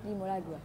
5 lagu.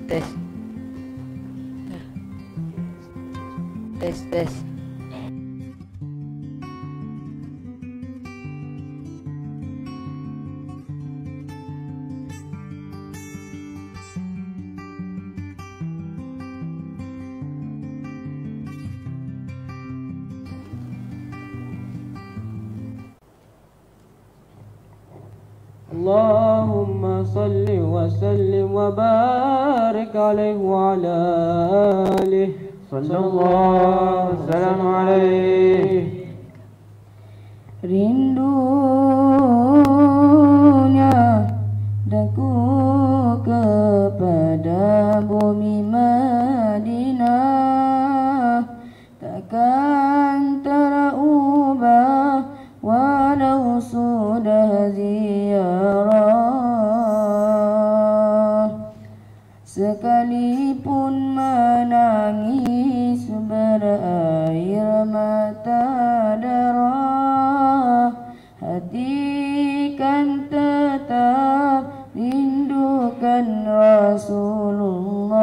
Tes. Allahumma salli wa sallim wa barik alaihi wa ala alihi sallallahu salam alaihi. Rindunya daku kepada bumi Madinah takkan terubah walau sudah ziarah, sekalipun menangis berair mata darah, hati kan tetap rindukan Rasulullah.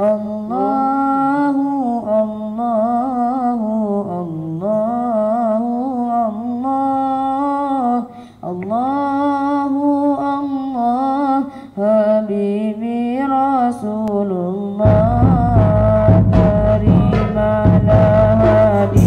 Allahu Allahu Allahu Allah, Allahu Allah, Habibi Rasulullah, terimalah hadiah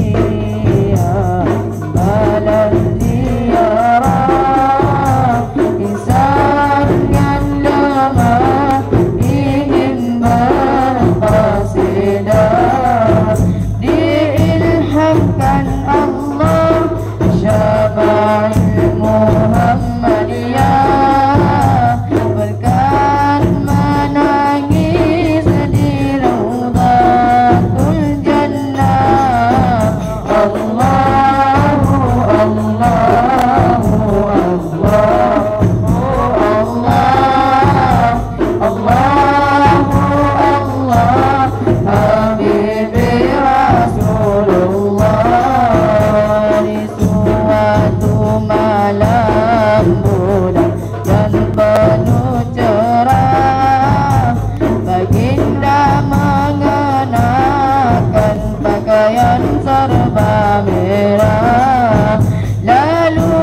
serba merah. Lalu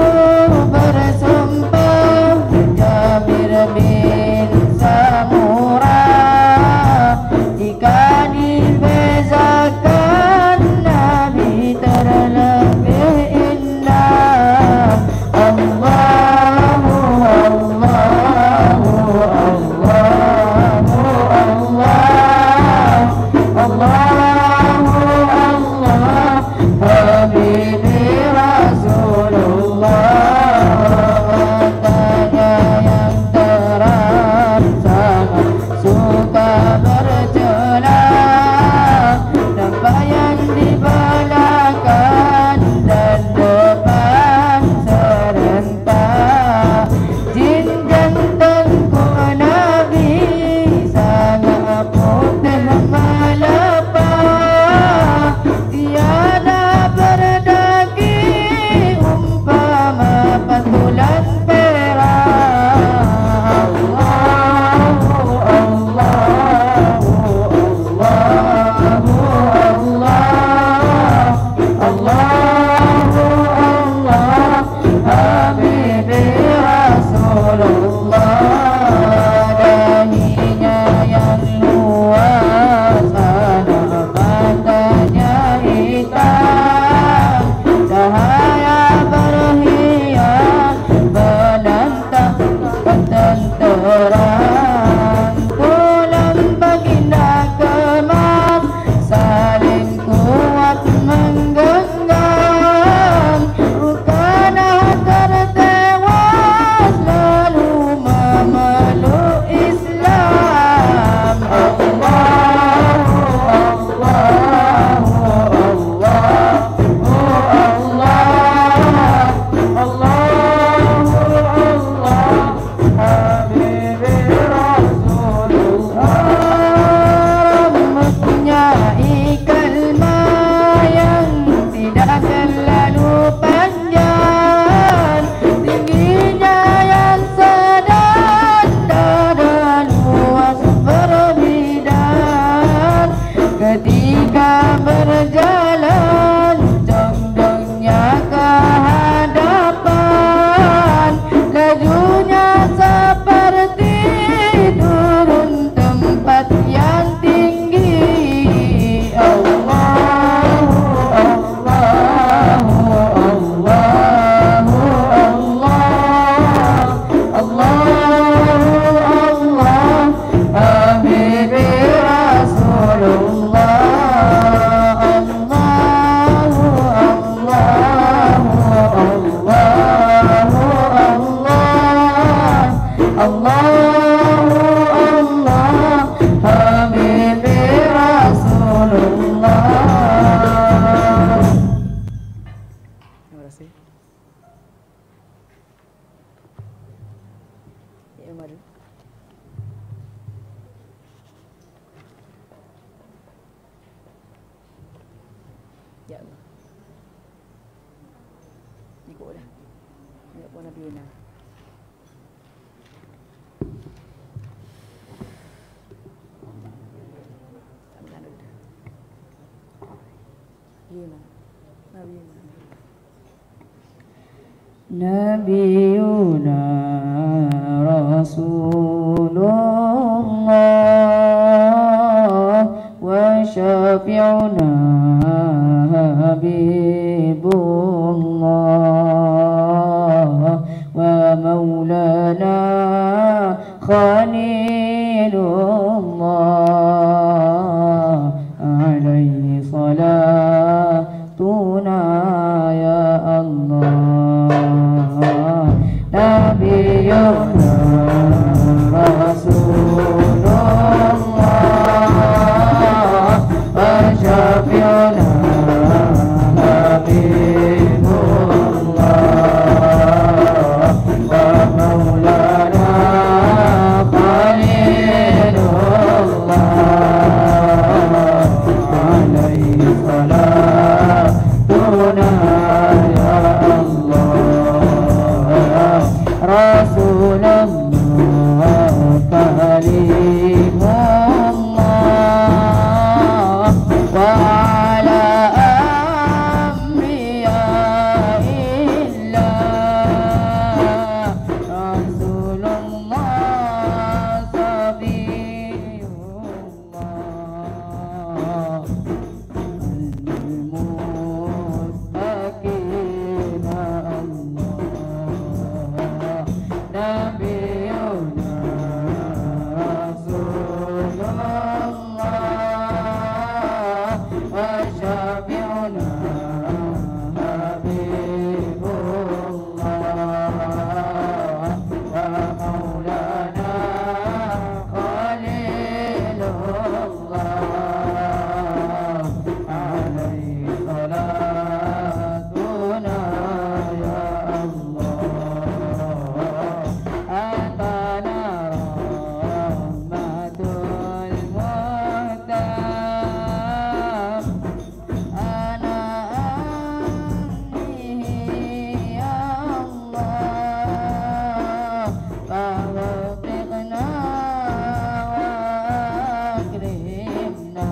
bersumpah Jabir bin Samurah, jika dibezakan Nabi terlebih indah. Allahu Allahu Allahu Allahu Allah Habibi Rasulullah, matanya yang terang sangat suka bercelah, nampak yang di belakang dan depan serentak. Jin gantengku Nabi sangat putih melepah, tiada berdaging umpama pantulan perak. Allahu Allahu Allahu Allahu Allah Habibi Rasulullah, dahinya yang luas, anak matanya hitam, cahaya berhias menantang ketenteran. Tulang baginda kemas saling kuat menggenggam, Rukanah tertewas lalu memeluk Islam. Allahu Allahu Allahu Allah Habibi Rasulullah, rambutnya ikalma yang tidak terlalu panjang, tingginya yang sedang, dada luas berbidang. Ketika berjalan condongnya ke hadapan, lajunya seperti turun tempat yang tinggi. Allahu Allahu Allahu Allahu Allah Habibi Rasulullah. Allahu Allahu Allah Habibi Rasulullah. Terima kasih. Ya, mari. Ya Allah. Ikut dah. Nak pun Nabi Una. Nabiyuna Rasulullah wa syafi'una Habibullah wa maulana Khalilullah, alaihi salatuna ya Allah. Nabiyuna Rasulullah wa syafi'una Habibullah wa maulana Khalilullah. المتقين الله نبينا رسول الله وشفيعنا حبيب الله ومولانا خليل الله عليه صلاتنا يا الله أتانا رحمة المهتم أنا أمنه يا الله فوفقنا وأكرمنا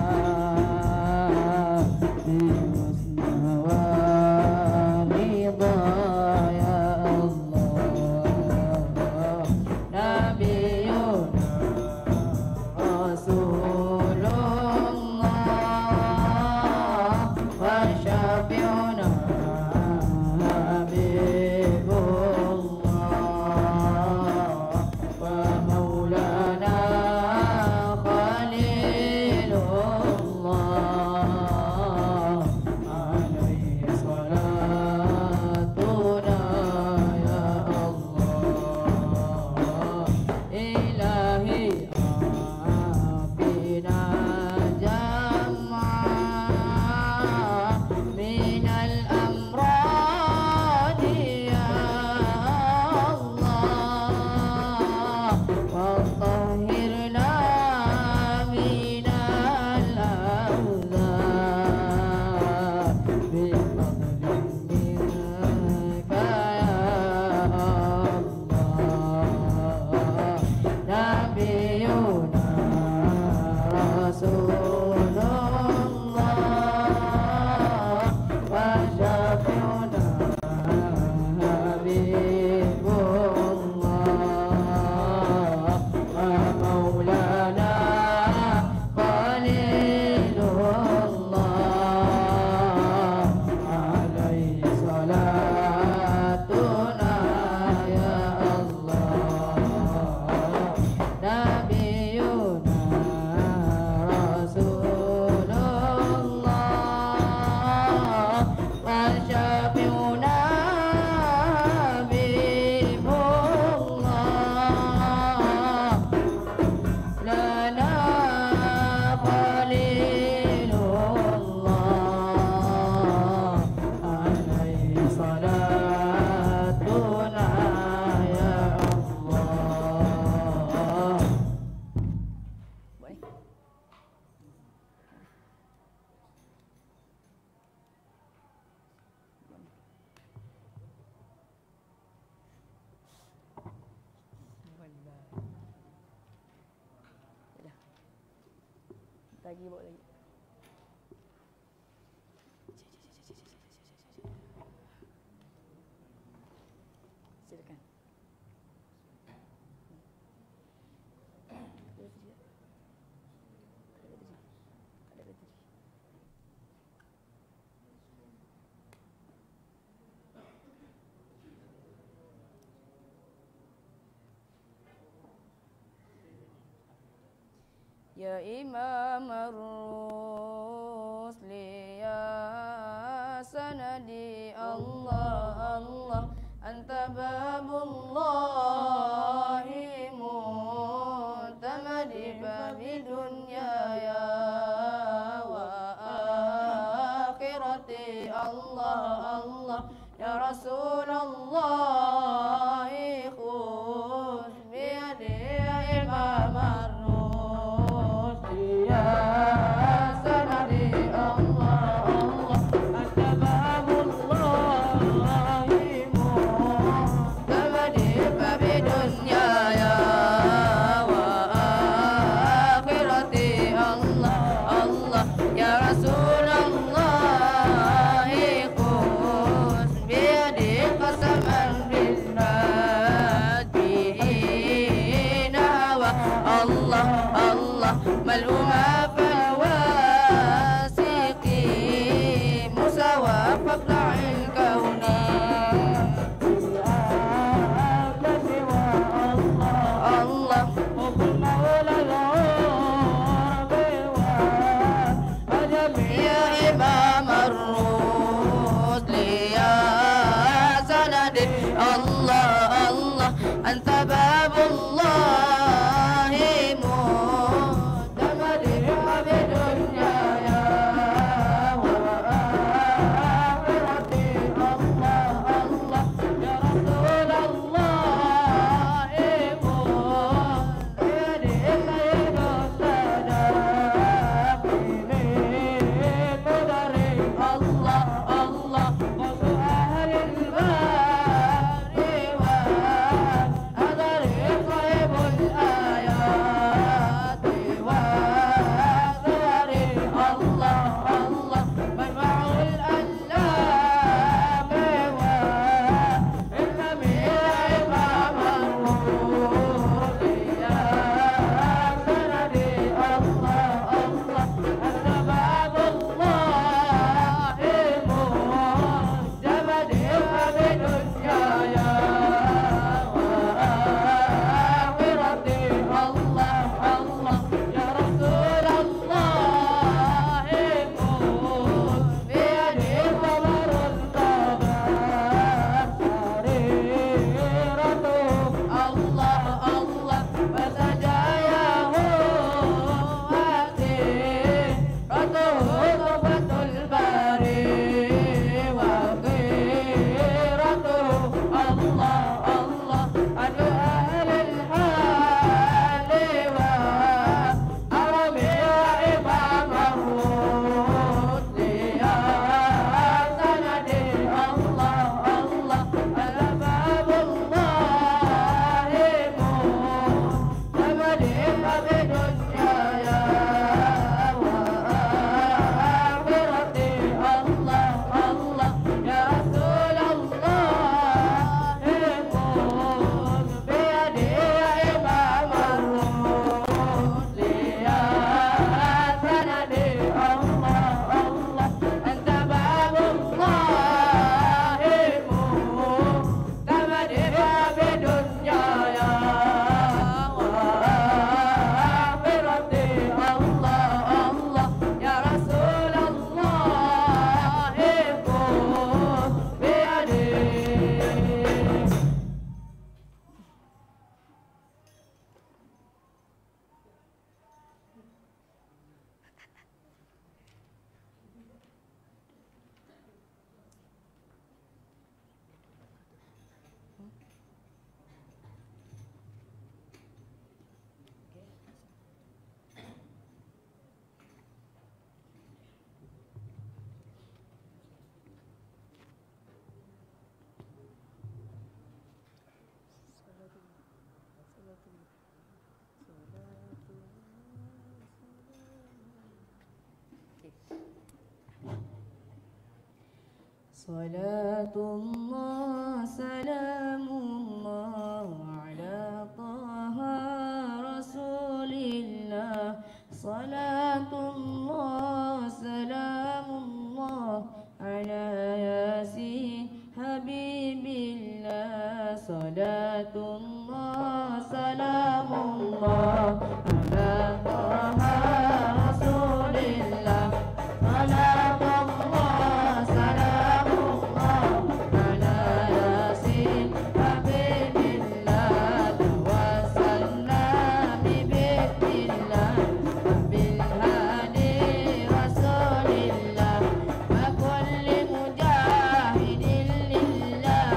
بالحسن والرضا يا الله نبينا رسول الله وشفيعنا حبيب الله ومولانا خليل الله عليه صلاتنا يا الله إلهي عافنا جمعا من الأمراض يا الله وطهرنا من الأوزار بفضل منك يا الله نبينا رسول الله وشفيعنا حبيب الله ومولانا خليل الله عليه صلاتنا يا الله نبينا رسول الله وشفيعنا حبيب الله لنا خليل الله عليه صلاتنا يا الله. Boleh? Dah. Lagi bawa lagi. Silakan. Ya Imam Ar-Rusli ya sanadi Allah Allah anta babullahi mutamadi babi dunya ya wa akhirati Allah Allah ya Rasulullah khudh biyadi ya Imam Ar-Rusli ya sanadi Allah Allah anta babullahi mutamadi babi dunya ya wa akhirati Allah Allah ya Rasulullah khudh biyadi qasaman billah صلاة الله سلام الله على طه رسول الله صلاة الله سلام الله على ياسين حبيب الله صلاة الله سلام الله على طه رسول الله صلاة الله سلام الله على ياسين حبيب الله توسلنا ببسم الله بالهادي رسول الله وكل مجاهد لله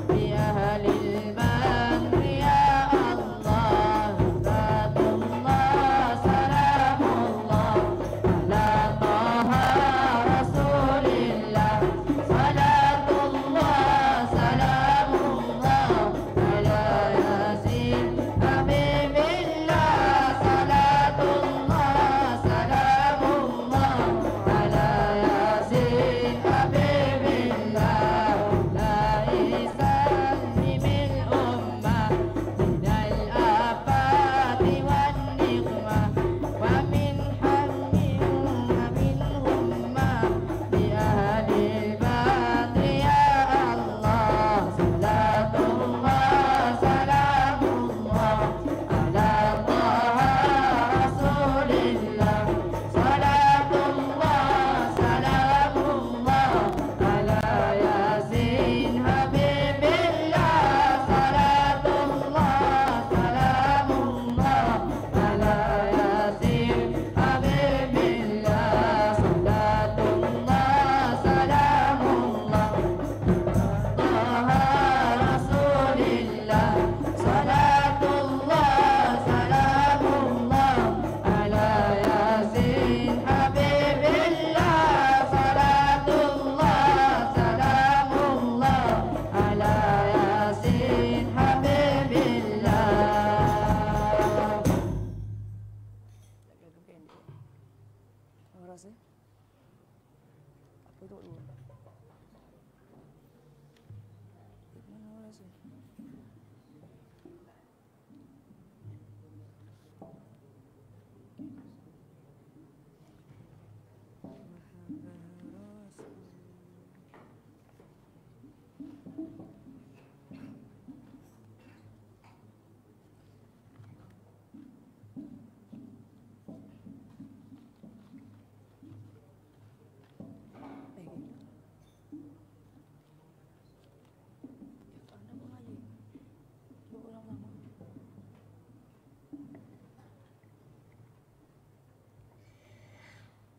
بأهل البدر يا الله صلاة الله سلام الله على طه رسول الله صلاة الله سلام الله على ياسين حبيب الله صلاة الله سلام الله على ياسين حبيب الله لا يسلم الأمة من الآفات والنقمة ومن حمهم ومنهم ما بأهل البدر يا الله صلاة الله سلام الله على طه رسول الله صلاة الله سلام الله على ياسين حبيب الله صلاة الله سلام الله على ياسين حبيب الله صلاة الله سلام الله طه رسول الله صلاة الله سلام الله على ياسين حبيب الله صلاة الله سلام الله على ياسين حبيب الله.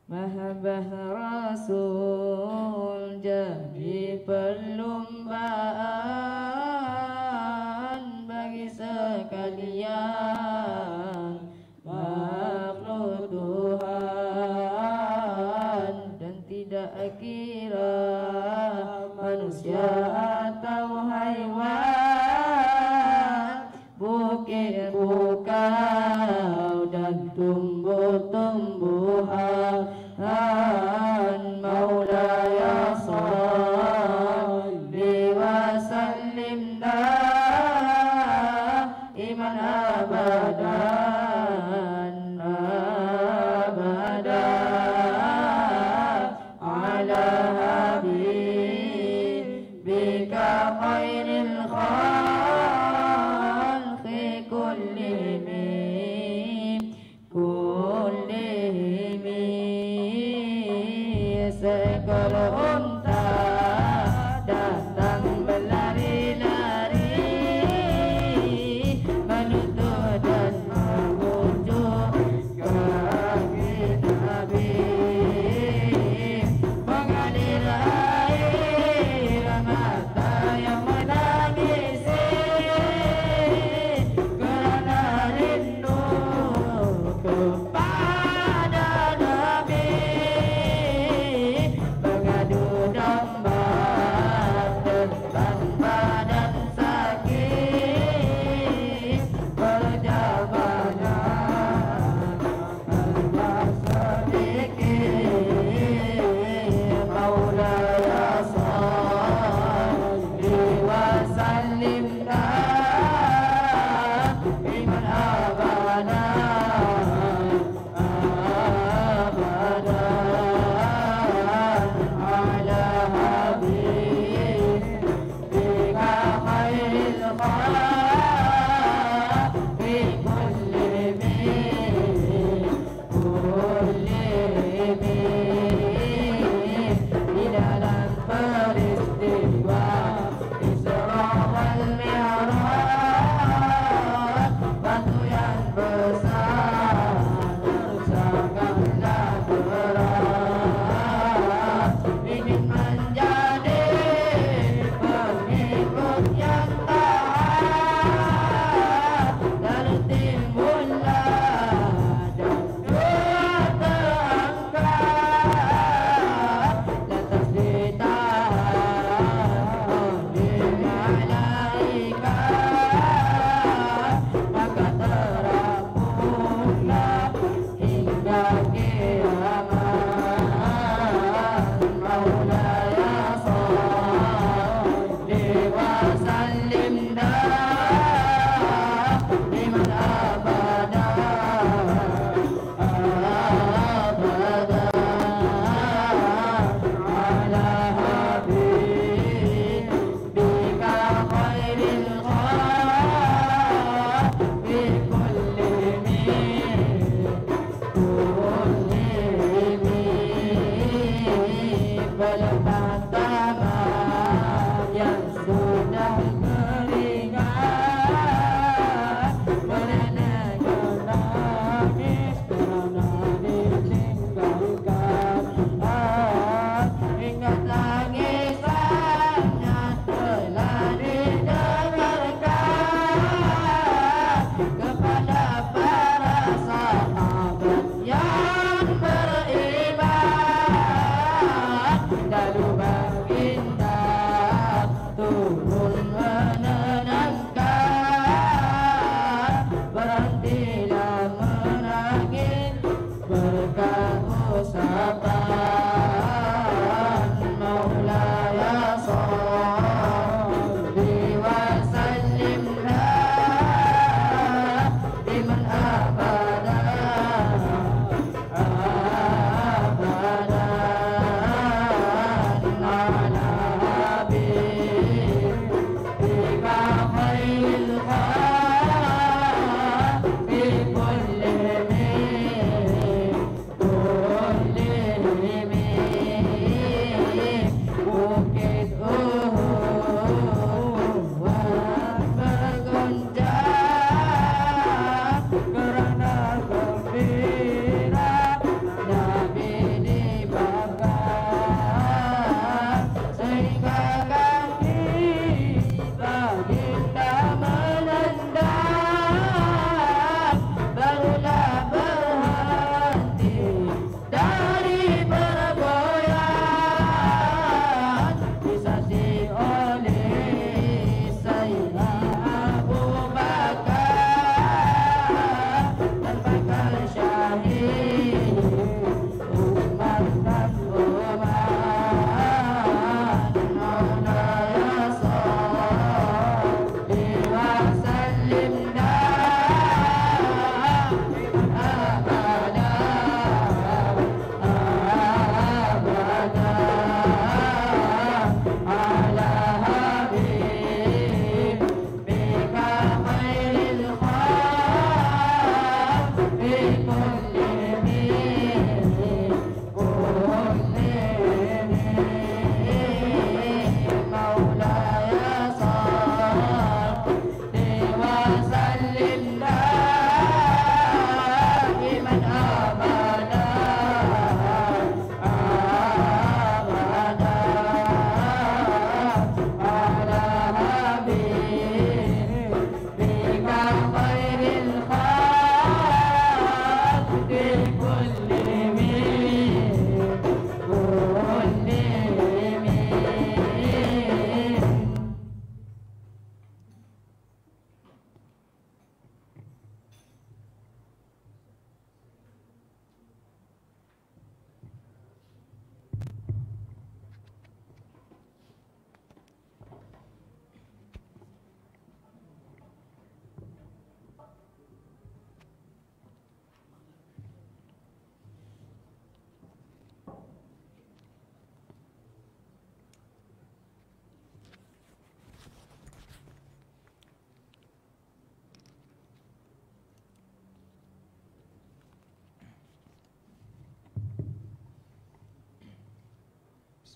Mahabbah Rasul jadi perlombaan bagi sekalian makhluk Tuhan dan tidak kira manusia atau haiwan, bukit bukau dan tumbuh-tumbuhan. Maulaya salli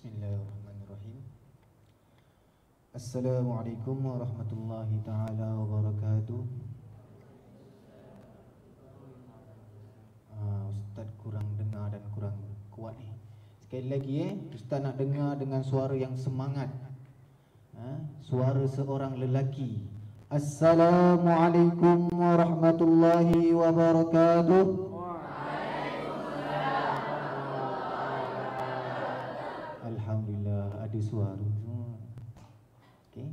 Bismillahirrahmanirrahim. Assalamualaikum warahmatullahi ta'ala wabarakatuh. Ustaz kurang dengar dan kurang kuat ni. Sekali lagi Ustaz nak dengar dengan suara yang semangat. Suara seorang lelaki. Assalamualaikum warahmatullahi wabarakatuh. Alhamdulillah ada suara. Okey.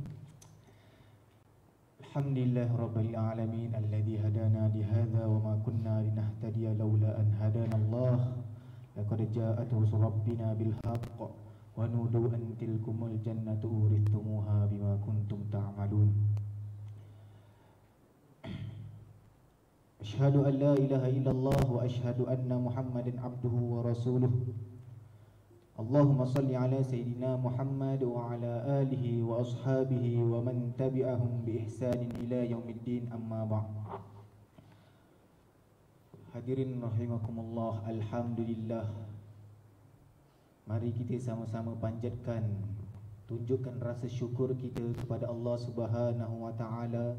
Alhamdulillah rabbil alamin alladzi hadana li hadza wa ma kunna linahtadiya laula an hadana Allah. Laqad ja'at rusul rabbina bil haqq wa nudu an tilkumul jannatu urithumuha bima kuntum ta'malun. Asyhadu an la ilaha illallah wa asyhadu anna Muhammadan abduhu wa rasuluh. Allahumma salli ala Sayyidina Muhammad wa ala alihi wa ashabihi wa man tabi'ahum bi ihsanin ila yaumiddin, amma ba'd. Hadirin rahimakumullah, alhamdulillah. Mari kita sama-sama panjatkan, tunjukkan rasa syukur kita kepada Allah Subhanahu wa taala,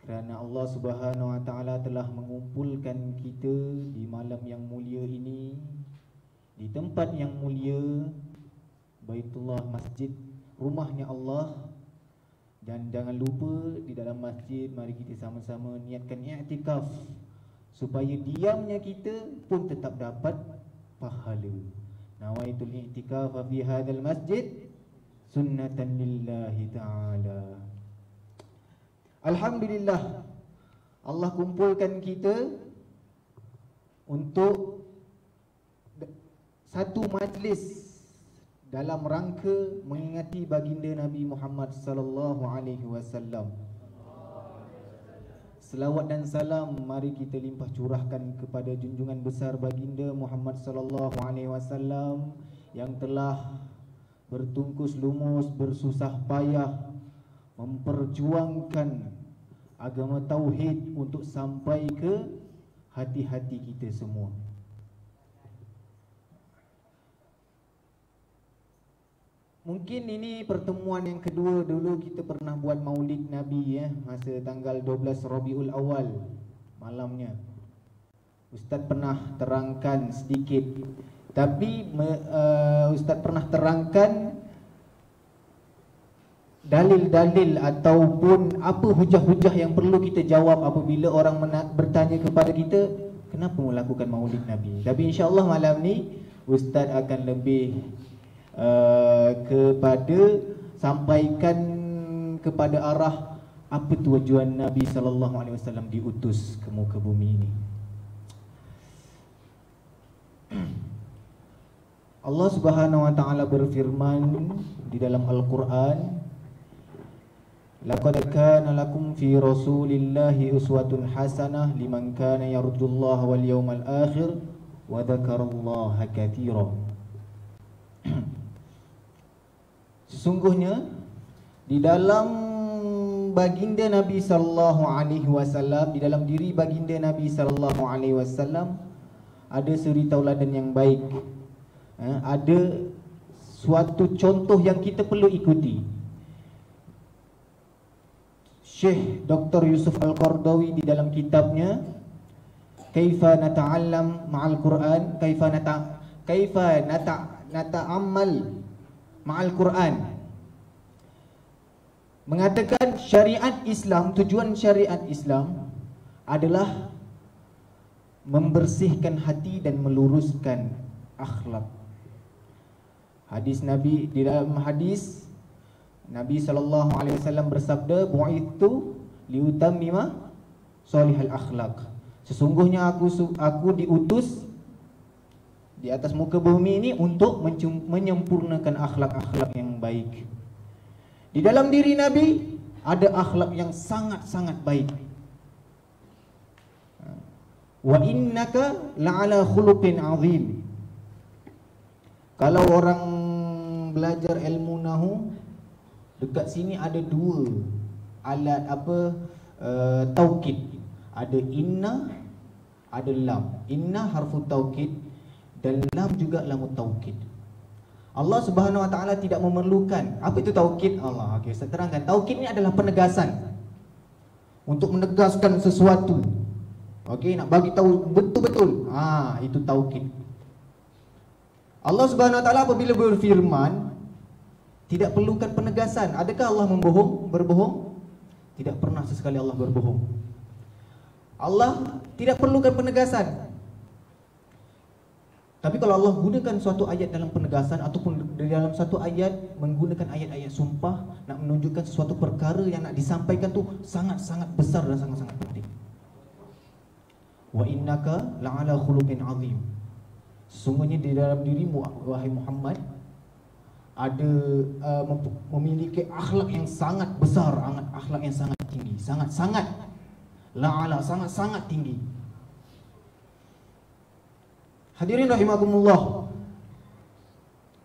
kerana Allah Subhanahu wa taala telah mengumpulkan kita di malam yang mulia ini, di tempat yang mulia, Baitullah, masjid, rumahnya Allah. Dan jangan lupa di dalam masjid mari kita sama-sama niatkan i'tikaf, supaya diamnya kita pun tetap dapat pahala. Nawaitul i'tikaf fi hadzal masjid sunnatan lillahi ta'ala. Alhamdulillah, Allah kumpulkan kita untuk satu majlis dalam rangka mengingati baginda Nabi Muhammad sallallahu alaihi wasallam. Selawat dan salam mari kita limpah curahkan kepada junjungan besar baginda Muhammad sallallahu alaihi wasallam yang telah bertungkus lumus, bersusah payah memperjuangkan agama tauhid untuk sampai ke hati-hati kita semua. Mungkin ini pertemuan yang kedua. Dulu kita pernah buat maulid Nabi masa tanggal 12 Rabiul Awal malamnya. Ustaz pernah terangkan sedikit, tapi Ustaz pernah terangkan dalil-dalil ataupun apa hujah-hujah yang perlu kita jawab apabila orang bertanya kepada kita kenapa melakukan maulid Nabi. Tapi insya-Allah malam ni Ustaz akan lebih kepada sampaikan kepada arah apa tujuan Nabi sallallahu alaihi wasallam diutus ke muka bumi ini. Allah Subhanahu wa taala berfirman di dalam Al-Qur'an, laqad kana lakum fi rasulillahi uswatun hasanah liman kana yarjullaha wal yawmal akhir wa dzakarallaha katsiran. Sesungguhnya di dalam baginda Nabi sallallahu alaihi wasallam, di dalam diri baginda Nabi sallallahu alaihi wasallam ada suri tauladan yang baik. Ada suatu contoh yang kita perlu ikuti. Syekh Dr. Yusuf Al-Qardawi di dalam kitabnya Kaifa Nata'allam Ma'al Quran, Kaifa Nata'ammal Ma'al Quran, mengatakan syariat Islam, tujuan syariat Islam adalah membersihkan hati dan meluruskan akhlak. Hadis Nabi, di dalam hadis Nabi sallallahu alaihi wasallam bersabda, bu'ithu liutammima salihal akhlak. Sesungguhnya aku diutus di atas muka bumi ini untuk menyempurnakan akhlak-akhlak yang baik. Di dalam diri Nabi ada akhlak yang sangat-sangat baik. Wa innaka la'ala khuluqin azim. Kalau orang belajar ilmu nahu, dekat sini ada dua alat taukid. Ada inna, ada lam. Inna harfu taukid dan lam juga lam taukid. Allah Subhanahu Wa Taala tidak memerlukan. Apa itu taukid? Allah, okey, saya terangkan. Taukid ni adalah penegasan. Untuk menegaskan sesuatu. Okey, nak bagi tahu betul-betul. Itu taukid. Allah Subhanahu Wa Taala apabila berfirman, tidak perlukan penegasan. Adakah Allah berbohong? Tidak pernah sesekali Allah berbohong. Allah tidak perlukan penegasan. Tapi kalau Allah gunakan suatu ayat dalam penegasan ataupun di dalam satu ayat menggunakan ayat-ayat sumpah nak menunjukkan sesuatu perkara yang nak disampaikan tu sangat-sangat besar dan sangat-sangat penting. Wa innaka la'ala khuluqin azim. Sesungguhnya di dalam dirimu wahai Muhammad ada memiliki akhlak yang sangat besar, akhlak yang sangat tinggi, sangat-sangat la'ala, sangat-sangat tinggi. Hadirin rahimakumullah.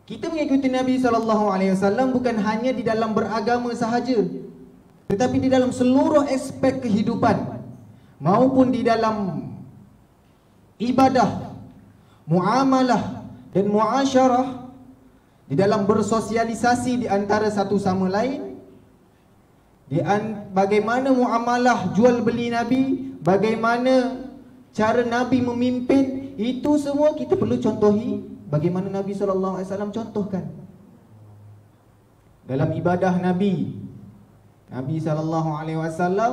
Kita mengikuti Nabi SAW bukan hanya di dalam beragama sahaja, tetapi di dalam seluruh aspek kehidupan, maupun di dalam ibadah, muamalah dan muasyarah, di dalam bersosialisasi di antara satu sama lain, bagaimana muamalah jual beli Nabi, bagaimana cara Nabi memimpin. Itu semua kita perlu contohi bagaimana Nabi SAW contohkan. Dalam ibadah Nabi SAW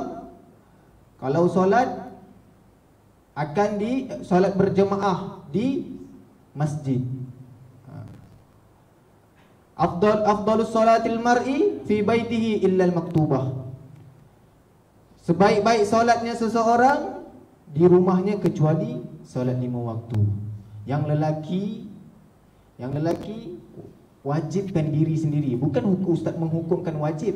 kalau solat akan solat berjemaah di masjid. Afdalus salatil mar'i fi baitihi illa al-maktubah. Sebaik-baik solatnya seseorang di rumahnya kecuali solat 5 waktu. Yang lelaki wajibkan diri sendiri. Bukan ustaz menghukumkan wajib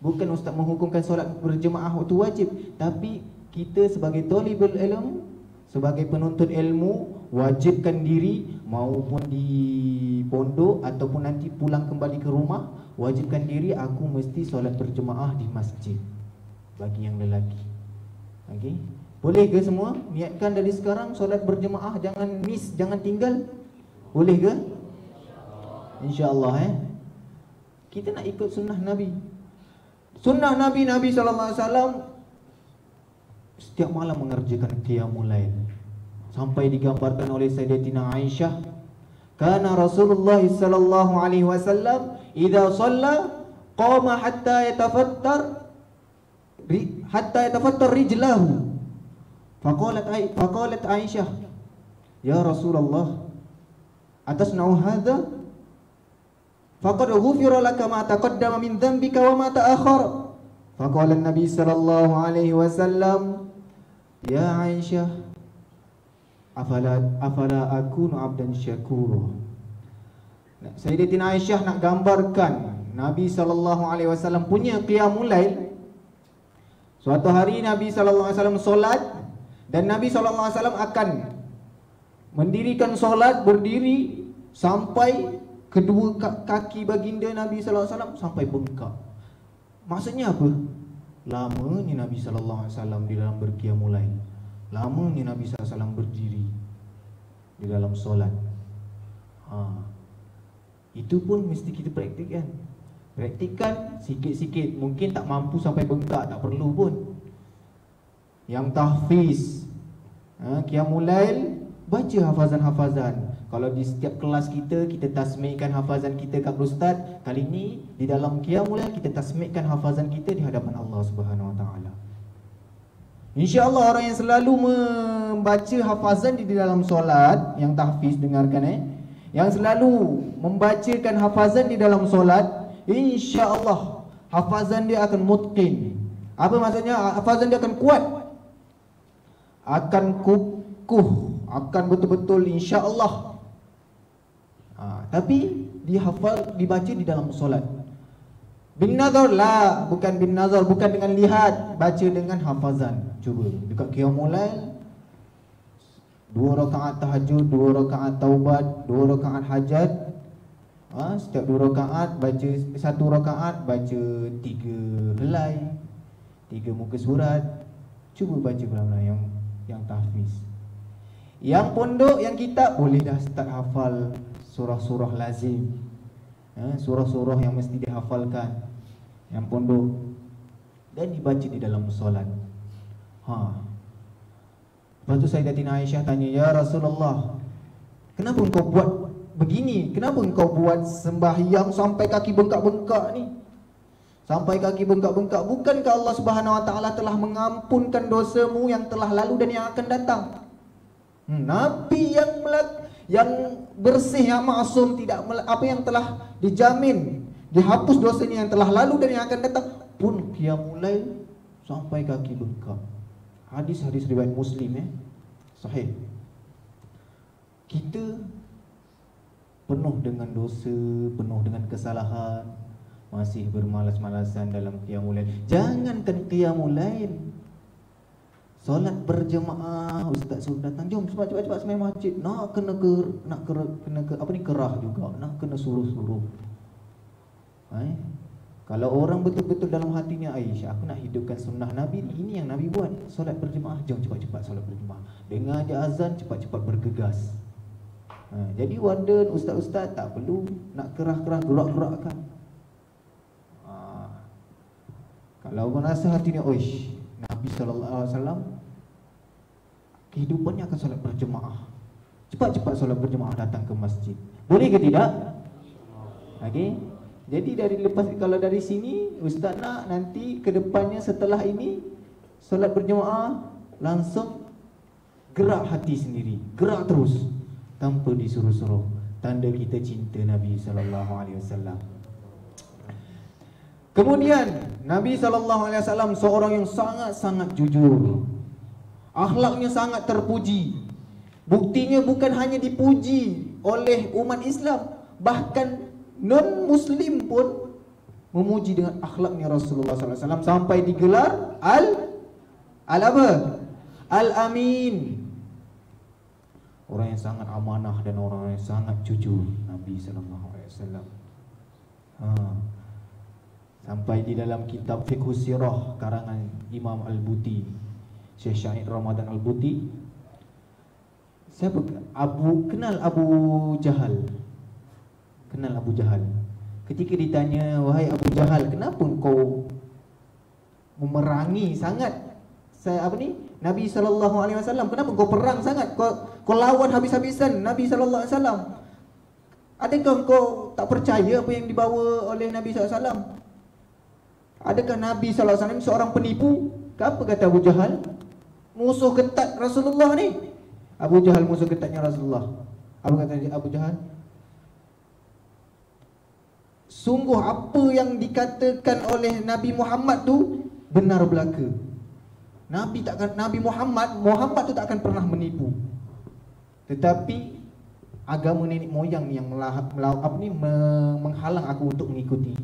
Bukan ustaz menghukumkan solat berjemaah waktu wajib, tapi kita sebagai talibul ilm, sebagai penuntut ilmu, wajibkan diri maupun di pondok ataupun nanti pulang kembali ke rumah, wajibkan diri aku mesti solat berjemaah di masjid bagi yang lelaki. Okey. Boleh ke semua? Niatkan dari sekarang solat berjemaah, jangan miss, jangan tinggal. Boleh ke? InsyaAllah kita nak ikut sunnah Nabi. Sunnah Nabi SAW setiap malam mengerjakan qiyamul lail. Sampai digambarkan oleh Sayyidatina Aisyah, kana Rasulullah sallallahu alaihi wasallam idza shalla qama hatta yatafattar rijlahu. Faqalat Aisyah, ya Rasulullah, atasna'u hadha? Faqad ghufira laka ma taqaddama min dhanbika wa ma ta'akhkhara. Faqala an-nabi sallallahu alaihi wasallam, ya Aisyah, afala akunu abdan syakura. Sayyidatina Aisyah nak gambarkan Nabi sallallahu alaihi wasallam punya qiyamul lail. Suatu hari Nabi sallallahu alaihi wasallam solat, dan Nabi SAW akan mendirikan solat berdiri sampai kedua kaki baginda Nabi SAW sampai bengkak. Maksudnya apa? Lamanya Nabi SAW di dalam berqiyamul lail, lamanya Nabi SAW berdiri di dalam solat. Itu pun mesti kita praktikkan. Praktikkan sikit-sikit. Mungkin tak mampu sampai bengkak, tak perlu pun. Yang tahfiz, qiyamul lail, baca hafazan-hafazan. Kalau di setiap kelas kita tasmihkan hafazan kita kat ustaz, kali ini di dalam qiyamul lail kita tasmihkan hafazan kita di hadapan Allah Subhanahu Wa Taala. InsyaAllah orang yang selalu membaca hafazan di dalam solat, yang tahfiz, dengarkan yang selalu membacakan hafazan di dalam solat, InsyaAllah hafazan dia akan mutqin. Apa maksudnya? Hafazan dia akan kuat, akan kukuh, akan betul-betul insya-Allah. Tapi dihafal, dibaca di dalam solat. Bin nazar lah, bukan bin nazar, bukan dengan lihat, baca dengan hafazan. Cuba dekat qiyamul lail, 2 rakaat tahajud, 2 rakaat taubat, 2 rakaat hajat. Setiap 2 rakaat baca, 1 rakaat baca 3 helai, 3 muka surat. Cuba baca pelan-pelan yang tahfiz. Yang pondok, yang kitab, boleh dah start hafal surah-surah lazim, surah-surah yang mesti dihafalkan, yang pondok, dan dibaca di dalam solat. Lepas tu Sayyidatina Aisyah tanya, ya Rasulullah, kenapa engkau buat begini? Kenapa engkau buat sembahyang sampai kaki bengkak-bengkak ni? Sampai kaki bengkak-bengkak. Bukankah Allah Subhanahu wa taala telah mengampunkan dosamu yang telah lalu dan yang akan datang? Nabi yang bersih, yang maksum, tidak apa yang telah dijamin dihapus dosanya yang telah lalu dan yang akan datang pun qiyamul lail sampai kaki bengkak. Hadis-hadis riwayat Muslim, sahih. Kita penuh dengan dosa, penuh dengan kesalahan, masih bermalas-malasan dalam qiyamul lail. Jangankan qiyamul lail, solat berjemaah, ustaz suruh datang, jom cepat-cepat sembahyang masjid, nak kena kerah juga, nak kena suruh-suruh. Kalau orang betul-betul dalam hatinya, Aisyah, aku nak hidupkan sunnah Nabi ni, ini yang Nabi buat, solat berjemaah, jom cepat-cepat solat berjemaah. Dengar je azan, cepat-cepat bergegas. Jadi warden, ustaz-ustaz tak perlu nak kerah-kerah, gerak-gerakkan. Kalau orang rasa hatinya, oish, Nabi SAW kehidupannya akan solat berjemaah, cepat-cepat solat berjemaah, datang ke masjid. Boleh ke tidak? Okey. Jadi kalau dari sini ustaz nak nanti ke depannya setelah ini solat berjemaah langsung gerak hati sendiri, gerak terus tanpa disuruh-suruh. Tanda kita cinta Nabi sallallahu alaihi wasallam. Kemudian Nabi SAW seorang yang sangat-sangat jujur, akhlaknya sangat terpuji. Buktinya bukan hanya dipuji oleh umat Islam, bahkan non-Muslim pun memuji dengan akhlaknya Rasulullah SAW sampai digelar Al-Amin, orang yang sangat amanah dan orang yang sangat jujur. Nabi SAW sampai di dalam kitab Fiqh Sirah karangan Imam Al-Buti, Syekh Syahid Ramadan Al-Buti, kenal Abu Jahal. Ketika ditanya, wahai Abu Jahal, kenapa kau memerangi sangat Nabi SAW? Kenapa kau perang sangat? Kau lawan habis-habisan Nabi SAW. Adakah kau tak percaya apa yang dibawa oleh Nabi SAW? Adakah Nabi SAW seorang penipu? Apa kata Abu Jahal? Musuh ketat Rasulullah ni. Abu Jahal musuh ketatnya Rasulullah. Apa kata Abu Jahal? Sungguh apa yang dikatakan oleh Nabi Muhammad tu benar belaka. Nabi Muhammad tu tak akan pernah menipu. Tetapi agama nenek moyang yang menghalang aku untuk mengikuti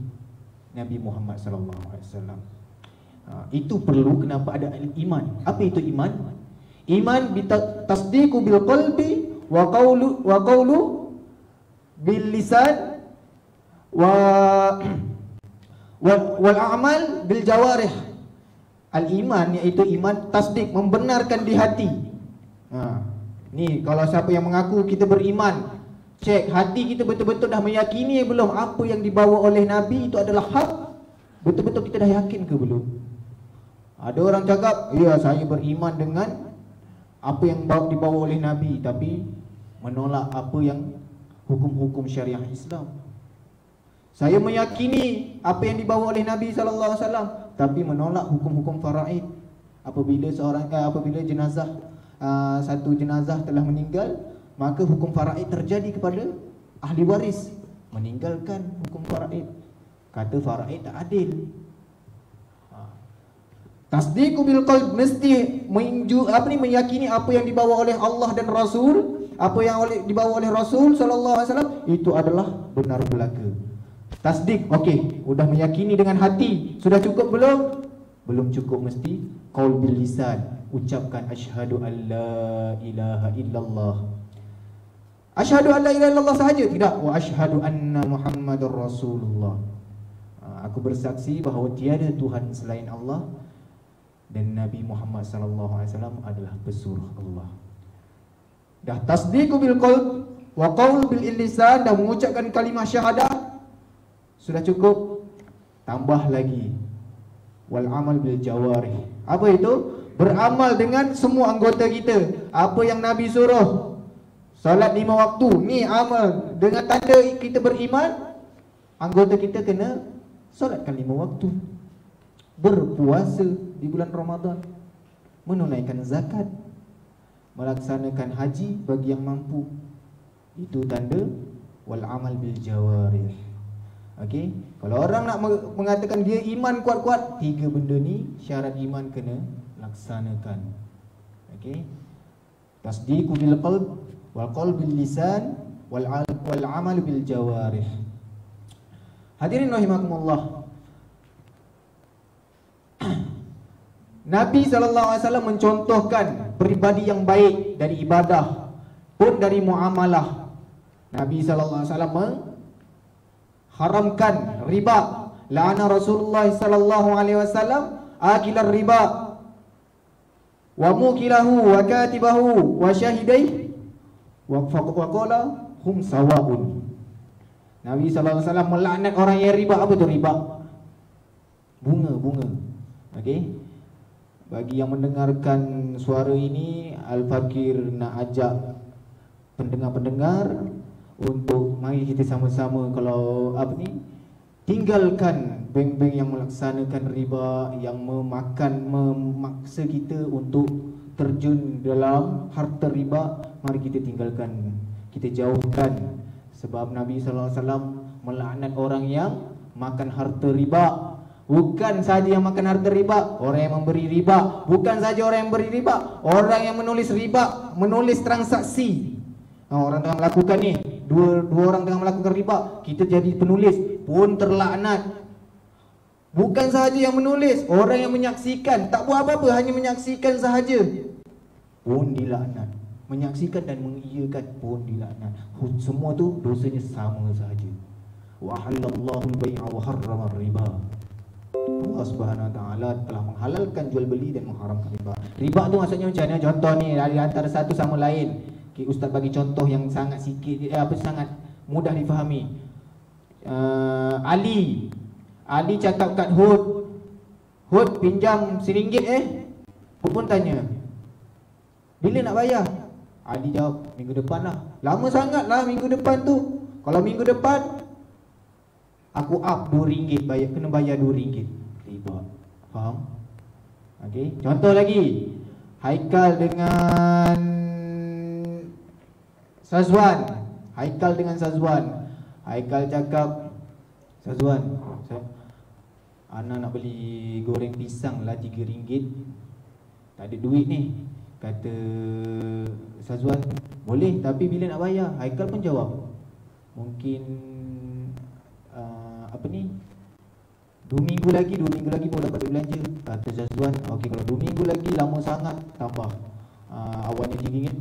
Nabi Muhammad SAW. Itu perlu kenapa ada iman. Apa itu iman? Iman tasdiqu bil qalbi wa qawlu bil lisan wal a'mal bil jawarih. Al-iman iaitu iman tasdik, membenarkan di hati. Ni kalau siapa yang mengaku kita beriman, cek hati kita betul-betul dah meyakini belum apa yang dibawa oleh Nabi itu adalah hak. Betul-betul kita dah yakin ke belum? Ada orang cakap, ya saya beriman dengan apa yang dibawa oleh Nabi, tapi menolak apa yang hukum-hukum syariah Islam. Saya meyakini apa yang dibawa oleh Nabi SAW, tapi menolak hukum-hukum faraid. Apabila satu jenazah telah meninggal, maka hukum faraid terjadi kepada ahli waris, meninggalkan hukum faraid. Kata faraid tak adil. Tasdiqu bil qalb, mesti meyakini apa yang dibawa oleh Allah dan Rasul, apa yang dibawa oleh Rasul sallallahu alaihi wasallam itu adalah benar belaka. Tasdik, okey, sudah meyakini dengan hati, sudah cukup belum? Belum cukup, mesti qaul bil lisan, ucapkan asyhadu an la ilaha illallah. Asyhadu an la ilaha illallah sahaja tidak, wa asyhadu anna Muhammadar Rasulullah. Aku bersaksi bahawa tiada Tuhan selain Allah dan Nabi Muhammad sallallahu alaihi wasallam adalah pesuruh Allah. Dah tasdiqu bil qalb, wa qaul bil lisan, dan mengucapkan kalimah syahadah. Sudah cukup? Tambah lagi wal amal bil jawarih. Apa itu? Beramal dengan semua anggota kita. Apa yang Nabi suruh, salat 5 waktu, ni amal. Dengan tanda kita beriman, anggota kita kena salatkan 5 waktu, berpuasa di bulan Ramadan, menunaikan zakat, melaksanakan haji bagi yang mampu. Itu tanda wal amal bil jawarih. Okey, kalau orang nak mengatakan dia iman kuat-kuat, 3 benda ni syarat iman kena laksanakan. Okey, tasdiqu bil qalb, wal qalb bil lisan, wal amal bil jawarih. Hadirin rahimakumullah, Nabi SAW mencontohkan peribadi yang baik dari ibadah pun dari muamalah. Nabi SAW mengharamkan riba. La'ana Rasulullah SAW akilar riba wa mukilahu wa katibahu wa syahidai wa qala hum sawa'un. Nabi SAW melaknat orang yang riba. Apa tu riba? Bunga. Okey, bagi yang mendengarkan suara ini, Al-Fakir nak ajak pendengar-pendengar untuk mari kita sama-sama, kalau apa ni, tinggalkan bank-bank yang melaksanakan riba, yang memaksa kita untuk terjun dalam harta riba. Mari kita tinggalkan, kita jauhkan. Sebab Nabi SAW melaknat orang yang makan harta riba. Bukan saja yang makan harta riba, orang yang memberi riba. Bukan saja orang yang memberi riba, orang yang menulis riba, menulis transaksi. Orang tengah melakukan ni, dua orang tengah melakukan riba, kita jadi penulis, pun terlaknat. Bukan sahaja yang menulis, orang yang menyaksikan, tak buat apa-apa, hanya menyaksikan sahaja, pun dilaknat. Menyaksikan dan mengiyakan pun dilaknat. Semua tu dosanya sama sahaja. Wa halallahu al-bai'a wa harrama riba. Allah Subhanahu Wa Taala telah menghalalkan jual beli dan mengharamkan riba. Riba tu maksudnya macam mana? Contoh ni, dari antara satu sama lain. Okay, Ustaz bagi contoh yang sangat sikit, sangat mudah difahami. Ali cakap kat Hud pinjam RM1, Hud pun tanya, bila nak bayar? Ali jawab, minggu depan lah. Lama sangat lah minggu depan tu. Kalau minggu depan aku up RM2, kena bayar RM2. Riba. Faham? Okey, contoh lagi. Haikal dengan Sazwan. Haikal cakap, Sazwan, Ana nak beli goreng pisang lah RM3. Tak ada duit ni. Kata Sazwan, boleh, tapi bila nak bayar? Haikal pun jawab, mungkin 2 minggu lagi baru dapat belanja. Kata Sazwan, okey, kalau 2 minggu lagi lama sangat, tambah awalnya RM3,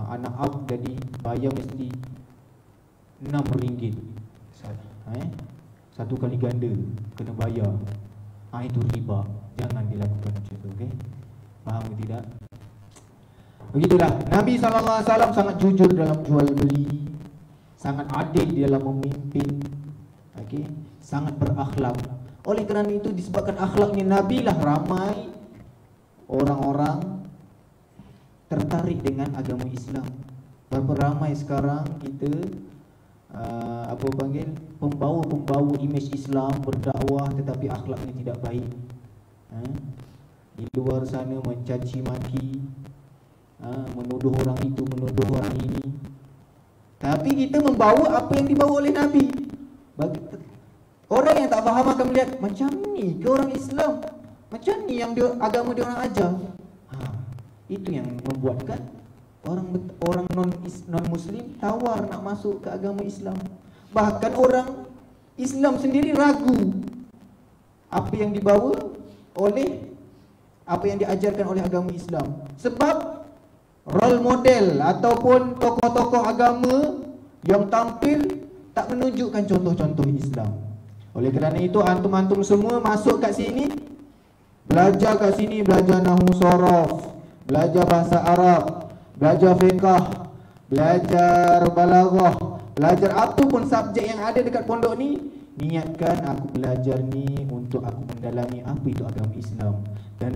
anak up jadi bayar mesti RM6. Satu kali ganda kena bayar. Itu riba. Jangan dilakukan macam tu, okey? Faham ke tidak? Begitulah, Nabi SAW sangat jujur dalam jual beli, sangat adil dalam memimpin, okey, sangat berakhlak. Oleh kerana itu, disebabkan akhlaknya Nabi lah ramai orang-orang tertarik dengan agama Islam. Berapa ramai sekarang kita pembawa imej Islam, berdakwah tetapi akhlaknya tidak baik. Di luar sana mencaci maki, menuduh orang itu, menuduh orang ini. Tapi kita membawa apa yang dibawa oleh Nabi. Orang yang tak faham akan melihat, macam ni ke orang Islam? Macam ni yang agama dia orang ajar? Itu yang membuatkan orang non Muslim tawar nak masuk ke agama Islam. Bahkan orang Islam sendiri ragu apa yang dibawa oleh, apa yang diajarkan oleh agama Islam. Sebab role model ataupun tokoh-tokoh agama yang tampil tak menunjukkan contoh-contoh Islam. Oleh kerana itu, antum-antum semua masuk kat sini, belajar kat sini, belajar nahwu sorof, belajar bahasa Arab, belajar fiqh, belajar balaghah, belajar apapun subjek yang ada dekat pondok ni, niatkan aku belajar ni untuk aku mendalami apa itu agama Islam. Dan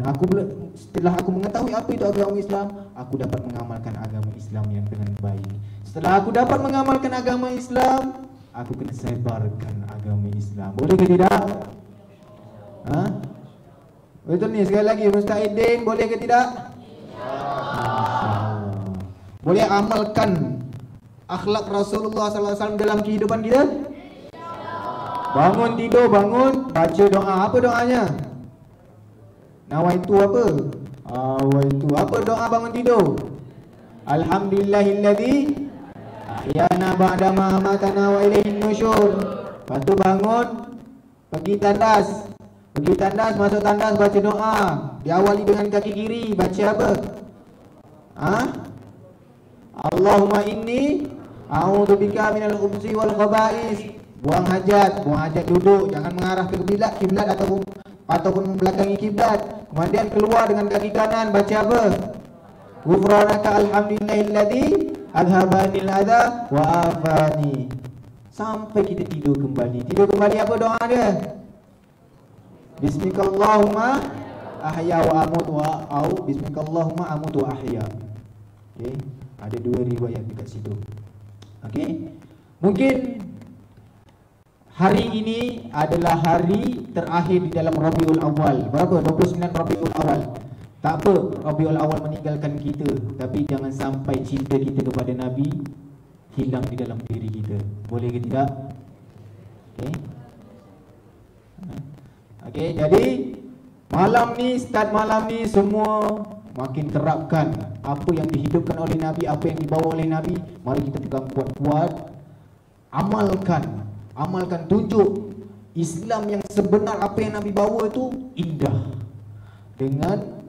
setelah aku mengetahui apa itu agama Islam, aku dapat mengamalkan agama Islam yang dengan baik. Setelah aku dapat mengamalkan agama Islam, aku kena sebarkan agama Islam. Boleh ke tidak? Ha? Betul ni, sekali lagi Ustaz Aidin, boleh ke tidak? Boleh amalkan akhlak Rasulullah SAW dalam kehidupan kita? Bangun tidur, bangun, baca doa. Apa doanya? Nawaitu apa? Nawaitu. Apa doa bangun tidur? Alhamdulillahilladzi ahyana ba'da ma amatana wa ilaihin nusyur. Lepas tu bangun, pergi tandas. Pergi tandas, masuk tandas, baca doa. Diawali dengan kaki kiri, baca apa? Allahumma inni a'udzubika minal khubthi wal khaba'is. Buang hajat duduk, jangan mengarah ke kiblat ataupun membelakangi kiblat. Kemudian keluar dengan kaki kanan, baca apa? Ghufranaka alhamdulillahilladzi adhabanil adza wa afani. Sampai kita tidur kembali. Tidur kembali apa doa dia? Bismikallahumma ahya wa amut wa au bismikallahumma amut wa ahya. Okey, ada dua riwayat dekat situ. Okey. Mungkin hari ini adalah hari terakhir di dalam Rabiul Awal. Berapa? 29 Rabiul Awal. Tak apa Rabiul Awal meninggalkan kita, tapi jangan sampai cinta kita kepada Nabi hilang di dalam diri kita. Boleh ke tidak? Okey. Okey, jadi malam ni, start malam ni semua makin terapkan apa yang dihidupkan oleh Nabi, apa yang dibawa oleh Nabi. Mari kita pegang kuat-kuat, amalkan, tunjuk Islam yang sebenar, apa yang Nabi bawa itu indah. Dengan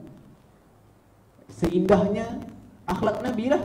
seindahnya akhlak Nabi lah.